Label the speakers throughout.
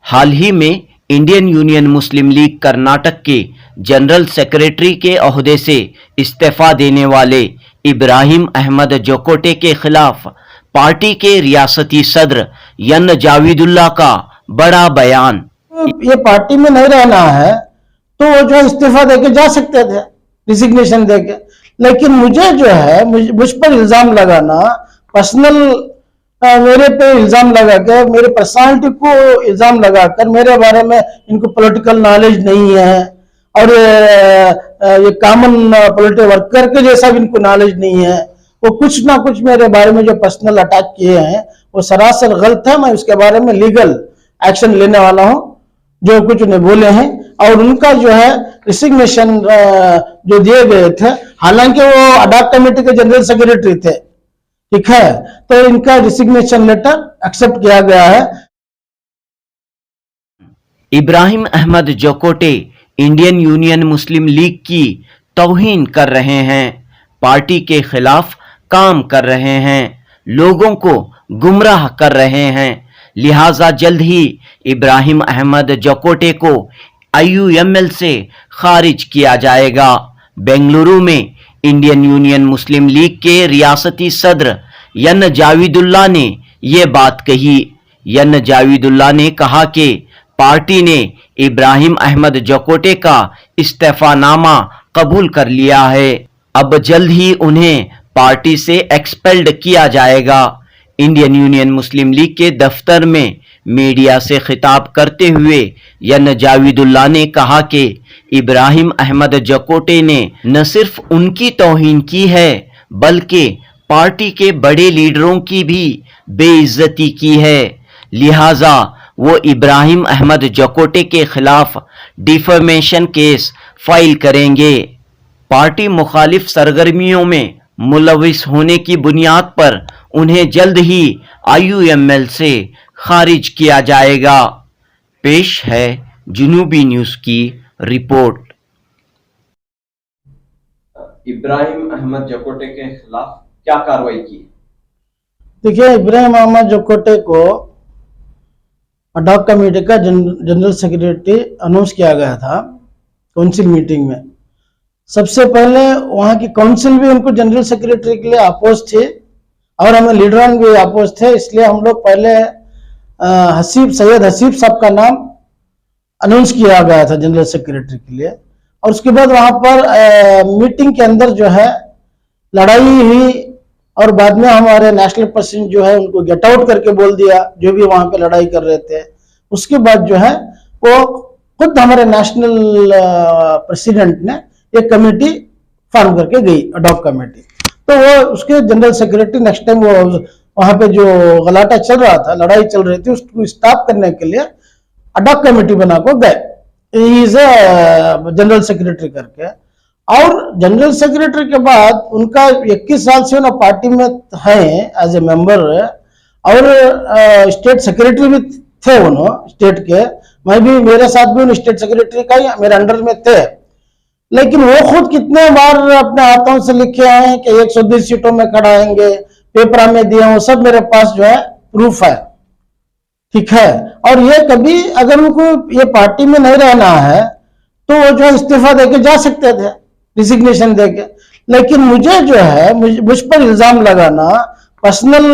Speaker 1: हाल ही में Indian union मुस्लिम league Karnataka के general secretary के ओहदे से इस्तीफा देने वाले इब्राहिम अहमद जोकोटे के खिलाफ पार्टी के रियासती सदर यन जाविदुल्ला का बड़ा बयान।
Speaker 2: ये पार्टी में नहीं रहना है तो वो जो इस्तीफा देके जा सकते थे, रिजिग्नेशन देके, लेकिन मुझे जो है मुझ पर इल्जाम लगाना, पर्सनल मेरे पे इल्जाम लगा के, मेरे पर्सनालिटी को इल्जाम लगाकर, मेरे बारे में इनको पॉलिटिकल नॉलेज नहीं है और ये कॉमन पॉलिटिकल वर्कर के जैसा भी इनको नॉलेज नहीं है, वो कुछ ना कुछ मेरे बारे में जो पर्सनल अटैक किए हैं वो सरासर गलत है। मैं उसके बारे में लीगल एक्शन लेने वाला हूं, जो कुछ उन्हें बोले हैं। और उनका जो है रिजिग्नेशन जो दिए गए थे, हालांकि वो अडॉक कमेटी के जनरल सेक्रेटरी थे, ठीक है, तो इनका रिजिग्नेशन लेटर एक्सेप्ट किया गया है।
Speaker 1: इब्राहिम अहमद जोकोटे इंडियन यूनियन मुस्लिम लीग की तौहीन कर रहे हैं, पार्टी के खिलाफ काम कर रहे हैं, लोगों को गुमराह कर रहे हैं, लिहाजा जल्द ही इब्राहिम अहमद जोकोटे को IUML से खारिज किया जाएगा। बेंगलुरु में इंडियन यूनियन मुस्लिम लीग के रियासती सदर यन जाविदुल्ला ने ये बात कही। यन जाविदुल्ला ने कहा कि पार्टी ने इब्राहिम अहमद जोकोटे का इस्तीफानामा कबूल कर लिया है, अब जल्द ही उन्हें पार्टी से एक्सपेल्ड किया जाएगा। इंडियन यूनियन मुस्लिम लीग के दफ्तर में मीडिया से खिताब करते हुए यन जाविदुल्ला ने कहा कि इब्राहिम अहमद जोकोटे ने न सिर्फ उनकी तौहीन की है बल्कि पार्टी के बड़े लीडरों की भी बेइज्जती की है, लिहाजा वो इब्राहिम अहमद जोकोटे के खिलाफ डिफेमेशन केस फाइल करेंगे। पार्टी मुखालिफ सरगर्मियों में मुलविस होने की बुनियाद पर उन्हें जल्द ही IUML से खारिज किया जाएगा। पेश है जुनूबी न्यूज की रिपोर्ट।
Speaker 3: इब्राहिम अहमद जोकोटे के खिलाफ क्या कार्रवाई की?
Speaker 2: देखिए, इब्राहिम अहमद जोकोटे को अडॉक कमेटी का जनरल सेक्रेटरी अनाउंस किया गया था काउंसिल मीटिंग में। सबसे पहले वहां की काउंसिल भी उनको जनरल सेक्रेटरी के लिए अपोज थे और हमें लीडरान भी अपोज थे, इसलिए हम लोग पहले सैयद हसीब साहब का नाम अनाउंस किया गया था जनरल सेक्रेटरी के लिए। और उसके बाद वहां पर मीटिंग के अंदर जो है लड़ाई हुई और बाद में हमारे नेशनल प्रेसिडेंट जो है उनको गेट आउट करके बोल दिया, जो भी वहां पे लड़ाई कर रहे थे। उसके बाद जो है वो खुद हमारे नेशनल प्रेसिडेंट ने एक कमेटी फॉर्म करके गई, अडॉक कमेटी। तो वो उसके जनरल सेक्रेटरी नेक्स्ट टाइम वो वहां पे जो गलाटा चल रहा था, लड़ाई चल रही थी, उसको स्टॉप करने के लिए अडॉक कमेटी बना को गए, इज जनरल सेक्रेटरी करके। और जनरल सेक्रेटरी के बाद उनका 21 साल से ना पार्टी में हैं एज ए मेंबर, और स्टेट सेक्रेटरी भी थे उन्होंने स्टेट के। मैं भी, मेरे साथ भी उन स्टेट सेक्रेटरी का ही मेरे अंडर में थे। लेकिन वो खुद कितने बार अपने हाथों से लिखे हैं कि 120 सीटों में खड़ा आएंगे, पेपर में दिए, वो सब मेरे पास जो है प्रूफ है, ठीक है। और ये कभी अगर उनको ये पार्टी में नहीं रहना है तो वो जो इस्तीफा देके जा सकते थे, रिजिग्नेशन देके, लेकिन मुझे जो है मुझ पर इल्जाम लगाना, पर्सनल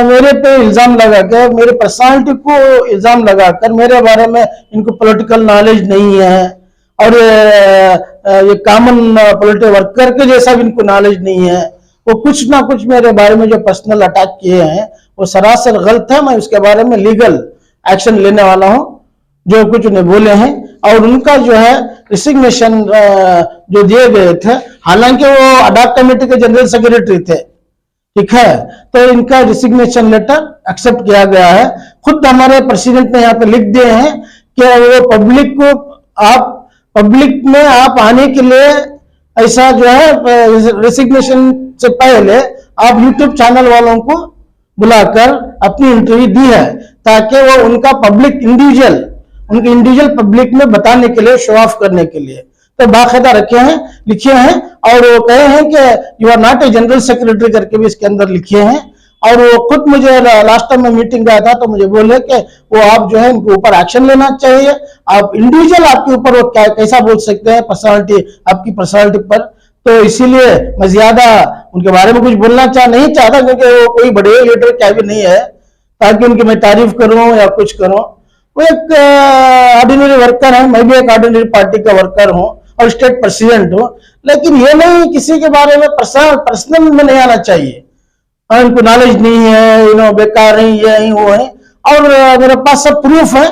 Speaker 2: मेरे पे इल्जाम लगा के, मेरे पर्सनालिटी को इल्जाम लगाकर, मेरे बारे में इनको पॉलिटिकल नॉलेज नहीं है और ये कॉमन पॉलिटिकल वर्कर के जैसा भी इनको नॉलेज नहीं है, वो कुछ ना कुछ मेरे बारे में जो पर्सनल अटैक किए हैं वो सरासर गलत है। मैं उसके बारे में लीगल एक्शन लेने वाला हूं, जो कुछ उन्हें बोले हैं। और उनका जो है रिजिग्नेशन जो दिए गए थे, हालांकि वो अडॉक कमेटी के जनरल सेक्रेटरी थे, ठीक है, तो इनका रिजिग्नेशन लेटर एक्सेप्ट किया गया है। खुद हमारे प्रेसिडेंट ने यहाँ पे लिख दिए हैं कि वो पब्लिक को, आप पब्लिक में आप आने के लिए ऐसा जो है रिजिग्नेशन से पहले आप यूट्यूब चैनल वालों को बुलाकर अपनी इंटरव्यू दी है, ताकि वो उनका पब्लिक इंडिविजुअल पब्लिक में बताने के लिए, शो ऑफ करने के लिए। तो बाकायदा रखे हैं, लिखे हैं, और वो कहे हैं कि you are not a general secretary करके भी इसके अंदर लिखे हैं। और वो खुद मुझे लास्ट टाइम में मीटिंग गया था तो मुझे बोले कि वो आप जो है इनके ऊपर एक्शन लेना चाहिए, आप इंडिविजुअल आपके ऊपर वो क्या कैसा बोल सकते हैं पर्सनालिटी, आपकी पर्सनालिटी पर। तो इसीलिए मैं ज्यादा उनके बारे में कुछ बोलना नहीं चाहता, क्योंकि वो कोई बड़े लीडर क्या भी नहीं है ताकि उनकी मैं तारीफ करूं या कुछ करूं। वो एक ऑर्डिनरी वर्कर है, मैं भी एक ऑर्डिनरी पार्टी का वर्कर हूं और स्टेट प्रेसिडेंट हूं, लेकिन ये नहीं किसी के बारे में पर्सनल में नहीं आना चाहिए। इनको नॉलेज नहीं है, बेकार है, ये है वो है, और मेरे पास सब प्रूफ है।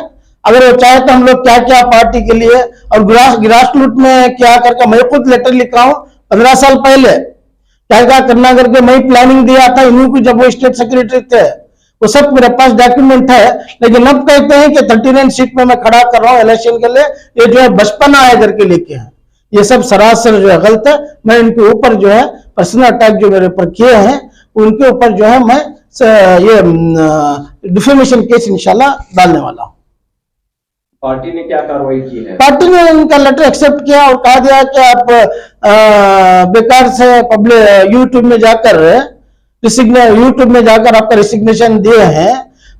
Speaker 2: अगर वो चाहे तो हम लोग क्या क्या पार्टी के लिए और ग्रास रूट में क्या करके, मैं खुद लेटर लिखा हूं 15 साल पहले क्या क्या करना करके मैं प्लानिंग दिया था इन्हीं को, जब वो स्टेट सेक्रेटरी थे, वो सब मेरे पास डॉक्यूमेंट है। लेकिन अब कहते हैं कि 39 सीट में मैं खड़ा कर रहा हूं इलेक्शन के लिए, ये जो है बचपना है करके लेके हैं। ये सब सरासर जो है गलत है। मैं इनके ऊपर जो है पर्सनल अटैक जो मेरे ऊपर किए हैं उनके ऊपर जो है मैं ये डिफेमेशन केस इंशाल्लाह डालने वाला हूं।
Speaker 3: पार्टी ने क्या कार्रवाई की है?
Speaker 2: पार्टी ने इनका लेटर एक्सेप्ट किया और कहा दिया कि आप बेकार से पब्लिक यूट्यूब में जाकर आपका रिसिग्नेशन दिए हैं,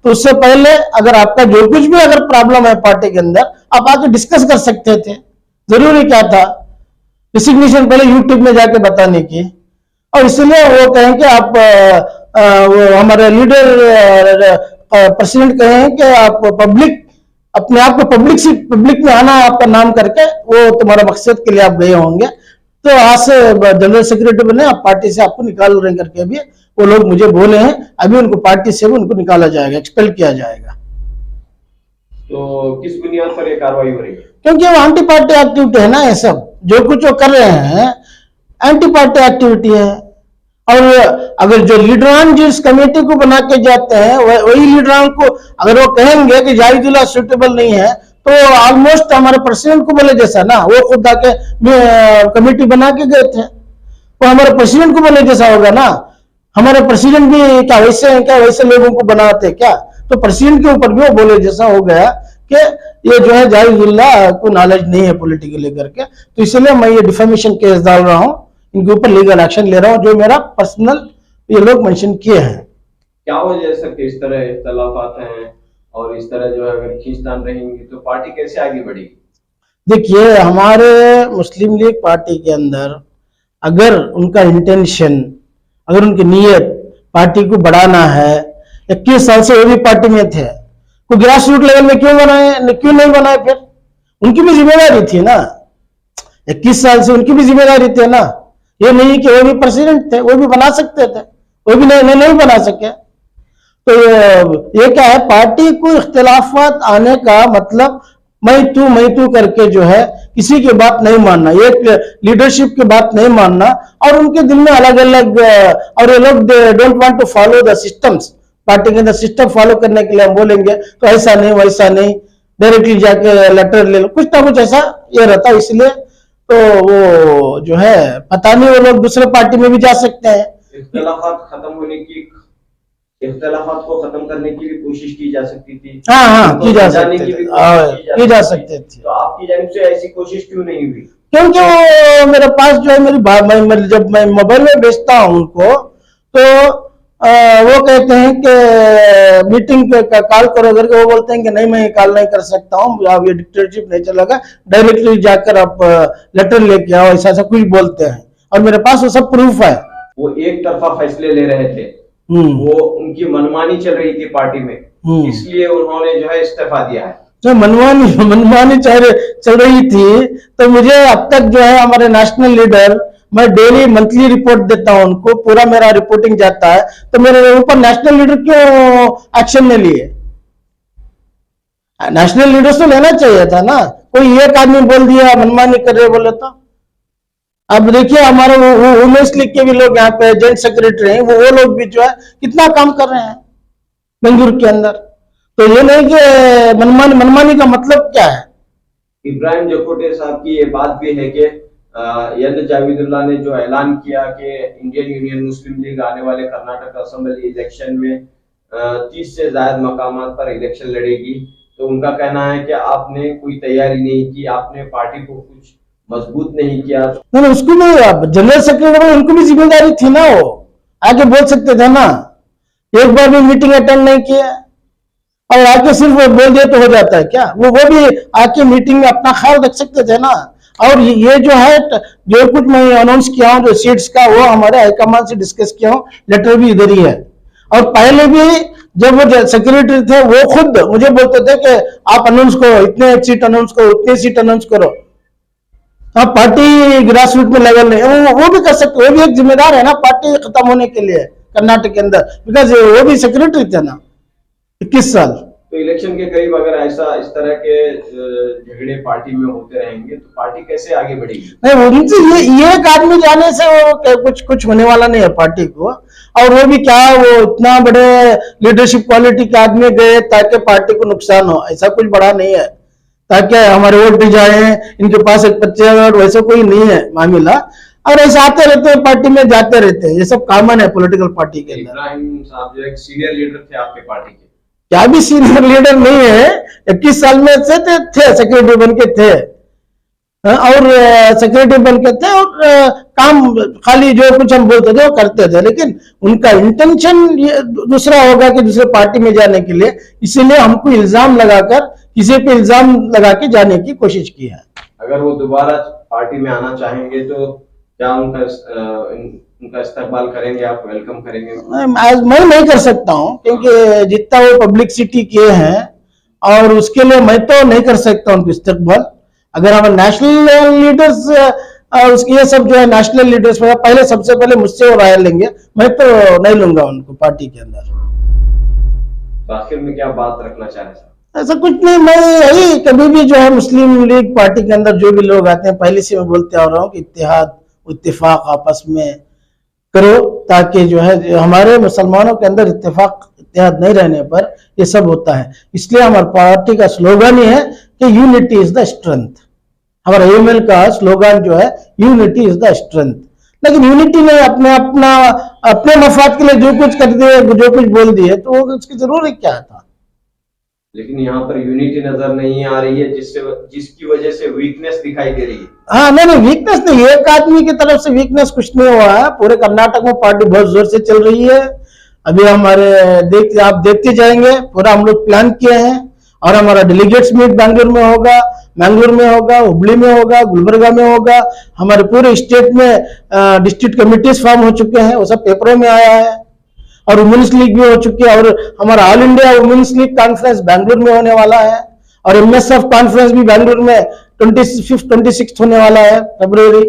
Speaker 2: तो उससे पहले अगर आपका जो कुछ भी अगर प्रॉब्लम है पार्टी के अंदर, आप आके डिस्कस कर सकते थे। जरूरी क्या था रिसिग्नेशन पहले यूट्यूब में जाके बताने की? और इसलिए वो कहें कि आप वो हमारे लीडर प्रेसिडेंट कहें कि आप अपने आप को पब्लिक में आना, आपका नाम करके वो तुम्हारा मकसद के लिए आप गए होंगे, तो आज से जनरल सेक्रेटरी बने, आप पार्टी से आपको निकाल रहे करके भी वो लोग मुझे बोले हैं। अभी उनको पार्टी से भी उनको निकाला जाएगा, एक्सपेल किया जाएगा।
Speaker 3: तो किस बुनियाद पर ये कार्रवाई हो रही है?
Speaker 2: क्योंकि वो एंटी पार्टी एक्टिविटी है ना, ये सब जो कुछ वो कर रहे हैं एंटी पार्टी एक्टिविटी है। और अगर जो लीडरान जिस कमेटी को बना के जाते हैं वही लीडरान को अगर वो कहेंगे कि जाहिदुल्लाह सुटेबल नहीं है, तो ऑलमोस्ट हमारे प्रेसिडेंट को बोले जैसा ना, वो खुद आके कमेटी बना के गए थे, वो हमारे प्रेसिडेंट को बोले जैसा होगा ना। हमारे प्रेसिडेंट भी क्या वैसे हैं क्या? वैसे लोगों को बनाते क्या? तो प्रेसिडेंट के ऊपर भी वो बोले जैसा हो गया कि ये जो है जाहिदुल्लाह को नॉलेज नहीं है पॉलिटिकल लेकर के। तो इसलिए मैं ये डिफेमेशन केस डाल रहा हूँ, इनके ऊपर लीगल एक्शन ले रहा हूँ, जो मेरा पर्सनल ये लोग मेंशन किए हैं।
Speaker 3: क्या वजह है सर कि इस तरह इख्तलाफात हैं और इस तरह जो है अगर खींचतान रहेंगी तो पार्टी कैसे आगे बढ़ेगी?
Speaker 2: देखिए, हमारे मुस्लिम लीग पार्टी के अंदर अगर उनका इंटेंशन, अगर उनकी नीयत पार्टी को बढ़ाना है, 21 साल से वो भी पार्टी में थे, तो ग्रास रूट लेवल में क्यों नहीं बनाए? फिर उनकी भी जिम्मेदारी थी ना, 21 साल से उनकी भी जिम्मेदारी थी ना। ये नहीं कि वो भी प्रेसिडेंट थे, वो भी बना सकते थे, वो भी नहीं बना सके। तो ये क्या है, पार्टी को इख्तिलाफात आने का मतलब मैं तू करके जो है किसी की बात नहीं मानना, एक लीडरशिप की बात नहीं मानना, और उनके दिल में अलग अलग, और ये लोग don't want to follow the systems. Party के अंदर सिस्टम फॉलो करने के लिए हम बोलेंगे तो ऐसा नहीं वैसा नहीं, डायरेक्टली जाके लेटर ले लो, कुछ ना कुछ ऐसा ये रहता है। इसलिए तो वो जो है पता नहीं, वो लोग दूसरे पार्टी में भी जा सकते हैं।
Speaker 3: इख्तिलाफात को खत्म करने की भी कोशिश की जा सकती थी।
Speaker 2: हाँ, की जा सकती थी।
Speaker 3: तो आपकी जानिब से ऐसी कोशिश क्यों नहीं हुई?
Speaker 2: क्योंकि वो मेरे पास जो है जब मैं मोबाइल में भेजता हूँ उनको, तो वो कहते हैं कि मीटिंग का कॉल करो करके, वो बोलते हैं कि नहीं मैं कॉल नहीं कर सकता हूँ, अब ये डिक्टेटरशिप नहीं चलेगा, डायरेक्टली जाकर आप लेटर लेके आओ, ऐसा कुछ बोलते हैं। और मेरे पास वो सब प्रूफ है।
Speaker 3: वो एक तरफा फैसले ले रहे थे, वो उनकी मनमानी चल रही थी पार्टी में, इसलिए उन्होंने जो है इस्तीफा दिया है।
Speaker 2: जो मनमानी चल रही थी, तो मुझे अब तक जो है हमारे नेशनल लीडर, मैं डेली मंथली रिपोर्ट देता हूं उनको, पूरा मेरा रिपोर्टिंग जाता है, तो मेरे ऊपर नेशनल लीडर क्यों एक्शन नहीं लिए? नेशनल लीडर तो लेना चाहिए था ना। कोई एक आदमी बोल दिया मनमानी कर रहे बोले तो। अब देखिए हमारे वुमेन्स लीग के भी लोग यहाँ पे जॉइंट सेक्रेटरी हैं, वो लोग भी जो है कितना काम कर रहे हैं बेंगलुरु के अंदर। तो ये नहीं कि मनमानी का मतलब क्या है?
Speaker 3: इब्राहिम जकोटे साहब की ये बात भी है कि जावेदुल्लाह ने जो ऐलान किया कि इंडियन यूनियन मुस्लिम लीग आने वाले कर्नाटक असेंबली इलेक्शन में 30 से ज्यादा मकामात पर इलेक्शन लड़ेगी, तो उनका कहना है कि आपने कोई तैयारी नहीं की, आपने पार्टी को कुछ मजबूत नहीं किया।
Speaker 2: नहीं, उसको भी जनरल सेक्रेटरी, उनको भी जिम्मेदारी थी ना, वो आगे बोल सकते थे ना एक बार भी मीटिंग अटेंड नहीं किया और आके सिर्फ बोल दिया तो हो जाता है क्या? वो भी आके मीटिंग में अपना ख्याल रख सकते थे ना। और ये जो है जो कुछ मैं अनाउंस किया हूँ जो सीट्स का, वो हमारे हाईकमान से डिस्कस किया हूँ, लेटर भी इधर ही है। और पहले भी जब वो सेक्रेटरी थे वो खुद मुझे बोलते थे कि आप अनाउंस करो, इतने सीट अनाउंस करो, उतने सीट अनाउंस करो। आप पार्टी ग्रास रूट में लेवल नहीं, वो भी कर सकते, वो भी एक जिम्मेदार है ना पार्टी खत्म होने के लिए कर्नाटक के अंदर, बिकॉज वो भी सेक्रेटरी थे ना 21 साल।
Speaker 3: तो इलेक्शन के करीब अगर ऐसा इस तरह के झगड़े पार्टी में होते रहेंगे तो पार्टी कैसे आगे बढ़ेगी?
Speaker 2: नहीं, उनसे ये एक आदमी जाने से वो कुछ होने वाला नहीं है पार्टी को। और वो भी क्या, वो इतना बड़े लीडरशिप क्वालिटी के आदमी गए ताकि पार्टी को नुकसान हो, ऐसा कुछ बड़ा नहीं है ताकि हमारे वोट भी जाए, इनके पास एक 25,000 वैसा कोई नहीं है मामला। और ऐसे आते रहते हैं पार्टी में, जाते रहते हैं, ये सब कॉमन है पॉलिटिकल पार्टी के अंदर।
Speaker 3: इब्राहिम साहब जो एक सीनियर लीडर थे आपके पार्टी के,
Speaker 2: क्या भी सीनियर लीडर नहीं है, 21 साल में से थे सेक्रेटरी बन के थे, और सेक्रेटरी बन के थे, और काम खाली जो कुछ हम बोलते थे वो करते थे, लेकिन उनका इंटेंशन दूसरा होगा कि दूसरे पार्टी में जाने के लिए, इसीलिए हमको इल्जाम लगाकर किसी पे इल्जाम लगा के जाने की कोशिश की है।
Speaker 3: अगर वो दोबारा पार्टी में आना चाहेंगे तो क्या उनका इस्तेमाल करेंगे, आप वेलकम करेंगे?
Speaker 2: मैं नहीं कर सकता हूँ क्योंकि जितना वो पब्लिसिटी किए हैं, और उसके लिए मैं तो नहीं कर सकता उनको इस्तेमाल। अगर हम नेशनल लीडर्स उसकी ये सब जो है नेशनल लीडर्स पहले सबसे पहले मुझसे वो राय लेंगे, मैं तो नहीं लूंगा उनको पार्टी के अंदर।
Speaker 3: तो आखिर में क्या बात रखना चाह रहे हैं?
Speaker 2: ऐसा कुछ नहीं, मैं यही कभी भी जो है मुस्लिम लीग पार्टी के अंदर जो भी लोग आते हैं, पहले से मैं बोलते आ रहा हूँ कि इत्तेहाद इत्तेफाक आपस में करो, ताकि जो है हमारे मुसलमानों के अंदर इत्तेहाद नहीं रहने पर ये सब होता है। इसलिए हमारी पार्टी का स्लोगन ही है कि यूनिटी इज द स्ट्रेंथ। हमारा ईमेल का स्लोगन जो है यूनिटी इज द स्ट्रेंथ। लेकिन यूनिटी ने अपने मफाद के लिए जो कुछ कर दिए, जो कुछ बोल दिए, तो उसकी जरूरत क्या था?
Speaker 3: लेकिन यहाँ पर यूनिटी नजर नहीं आ रही है, जिसकी वजह से वीकनेस दिखाई दे रही है।
Speaker 2: हाँ, नहीं वीकनेस नहीं, एक आदमी की तरफ से वीकनेस कुछ नहीं हुआ है। पूरे कर्नाटक में पार्टी बहुत जोर से चल रही है। अभी हमारे आप देखते जाएंगे, पूरा हम लोग प्लान किए हैं, और हमारा डेलीगेट्स मीट बैंगलोर में होगा, हुबली में होगा, गुलबर्गा में होगा। हमारे पूरे स्टेट में डिस्ट्रिक्ट कमिटीज फॉर्म हो चुके हैं, वो सब पेपरों में आया है, और वुमेन्स लीग भी हो चुकी है, और हमारा all India women's league conference Bangalore में होने वाला है, और MSF कॉन्फ्रेंस भी बैंगलोर में 25-26 होने वाला है फरवरी।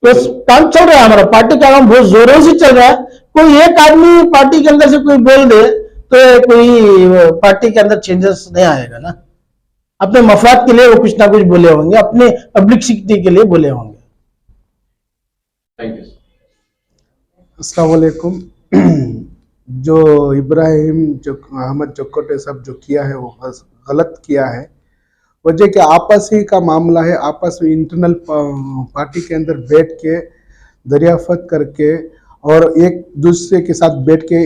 Speaker 2: तो काम चल रहा है, हमारा पार्टी का काम बहुत जोरों से चल रहा है। कोई एक आदमी पार्टी के अंदर से कोई बोल दे तो कोई पार्टी के अंदर चेंजेस नहीं आएगा ना। अपने मफाद के लिए वो कुछ ना कुछ बोले होंगे, अपने पब्लिसिटी के लिए बोले होंगे।
Speaker 3: Thank you.
Speaker 4: अस्सलाम वालेकुम। जो इब्राहिम जो अहमद जक्कोटे साहब जो किया है वो गलत किया है। वजह कि आपस ही का मामला है, आपस में इंटरनल पार्टी के अंदर बैठ के दरियाफत करके और एक दूसरे के साथ बैठ के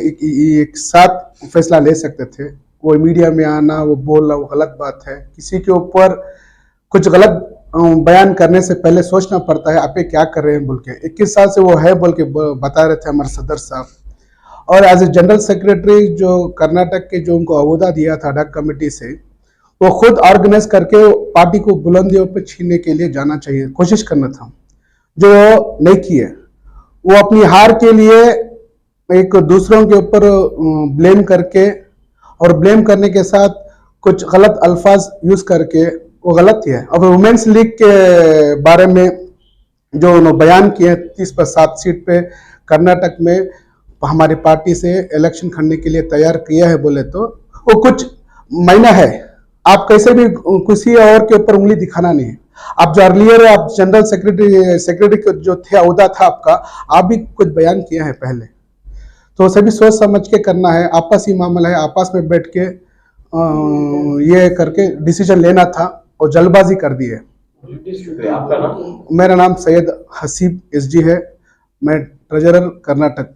Speaker 4: एक साथ फैसला ले सकते थे। वो मीडिया में आना, वो बोलना, वो गलत बात है। किसी के ऊपर कुछ गलत बयान करने से पहले सोचना पड़ता है आप क्या कर रहे हैं बोल के। 21 साल से वो है बोल के बता रहे थे हमारे सदर साहब। और एज ए जनरल सेक्रेटरी जो कर्नाटक के जो उनको अहदा दिया था अडक कमेटी से, वो खुद ऑर्गेनाइज करके पार्टी को बुलंदियों पे छीनने के लिए जाना चाहिए, कोशिश करना था, जो नहीं किए। वो अपनी हार के लिए एक दूसरों के ऊपर ब्लेम करके और ब्लेम करने के साथ कुछ गलत अल्फाज यूज करके वो गलत ही है। अब वुमेन्स लीग के बारे में जो उन्होंने बयान किए 30 पर 7 सीट पे कर्नाटक में हमारी पार्टी से इलेक्शन खड़ने के लिए तैयार किया है बोले तो वो कुछ महीना है। आप कैसे भी किसी और के ऊपर उंगली दिखाना नहीं है। आप जो अर्लियर आप जनरल सेक्रेटरी जो थे अहदा था आपका, आप भी कुछ बयान किया है पहले, तो सभी सोच समझ के करना है। आपस ही मामला है, आपस में बैठ के ये करके डिसीजन लेना था और जल्दबाजी कर दी है।
Speaker 3: आपका नाम?
Speaker 4: मेरा नाम सैयद हसीब SG है, मैं ट्रेजरर कर्नाटक।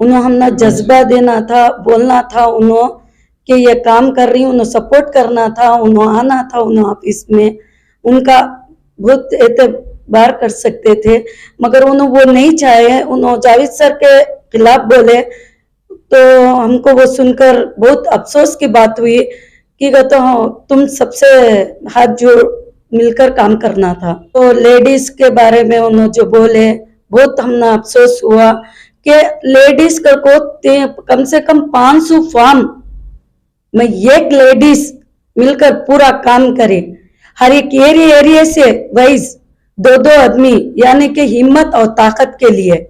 Speaker 5: उन्होंने हमने जज्बा देना था, बोलना था उन्होंने कि ये काम कर रही, उन्हें सपोर्ट करना था, उन्होंने आना था, उन्होंने ऑफिस में उनका बहुत एतबार कर सकते थे, मगर उन्होंने वो नहीं चाहे। उन्होंने जावेद सर के खिलाफ बोले, तो हमको वो सुनकर बहुत अफसोस की बात हुई कि कहते हो तुम सबसे हाथ जोड़ मिलकर काम करना था। तो लेडीज के बारे में उन्होंने जो बोले बहुत हमने अफसोस हुआ कि लेडीज को कम से कम 500 फॉर्म में एक लेडीज मिलकर पूरा काम करे, हर एक एरिया से वाइज 2-2 आदमी, यानी कि हिम्मत और ताकत के लिए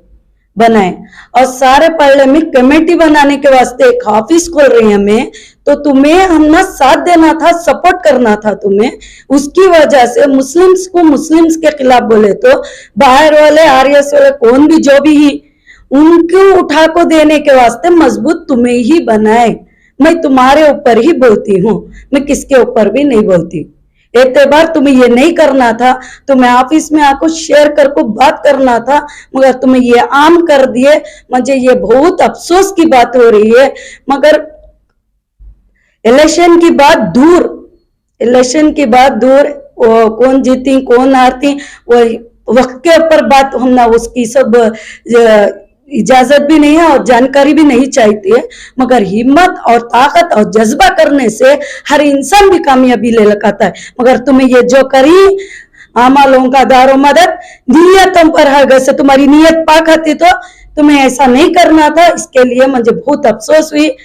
Speaker 5: बनाए। और सारे पार्ले में कमेटी बनाने के वास्ते एक ऑफिस खोल रही है हमें, तो तुम्हें हमने साथ देना था, सपोर्ट करना था तुम्हें। उसकी वजह से मुस्लिम्स को मुस्लिम्स के खिलाफ बोले तो बाहर वाले आरएस वाले कौन भी जो भी उनको उठा को देने के वास्ते मजबूत तुम्हें ही बनाए। मैं तुम्हारे ऊपर ही बोलती हूँ, मैं किसके ऊपर भी नहीं बोलती। एक बार तुम्हें ये नहीं करना था, तुम्हें ऑफिस में आकर शेयर कर को बात करना था, मगर तुम्हें ये आम कर दिए। मुझे ये बहुत अफसोस की बात हो रही है। मगर इलेक्शन की बात दूर, वो कौन जीती कौन हारती वो वक्त के ऊपर बात हमने उसकी सब इजाजत भी नहीं है और जानकारी भी नहीं चाहिए है। मगर हिम्मत और ताकत और जज्बा करने से हर इंसान भी कामयाबी ले लगाता है। मगर तुम्हें ये जो करी आमालों का दारो मदद नियतों पर है, वैसे तुम्हारी नियत पाक आती तो तुम्हें ऐसा नहीं करना था। इसके लिए मुझे बहुत अफसोस हुई।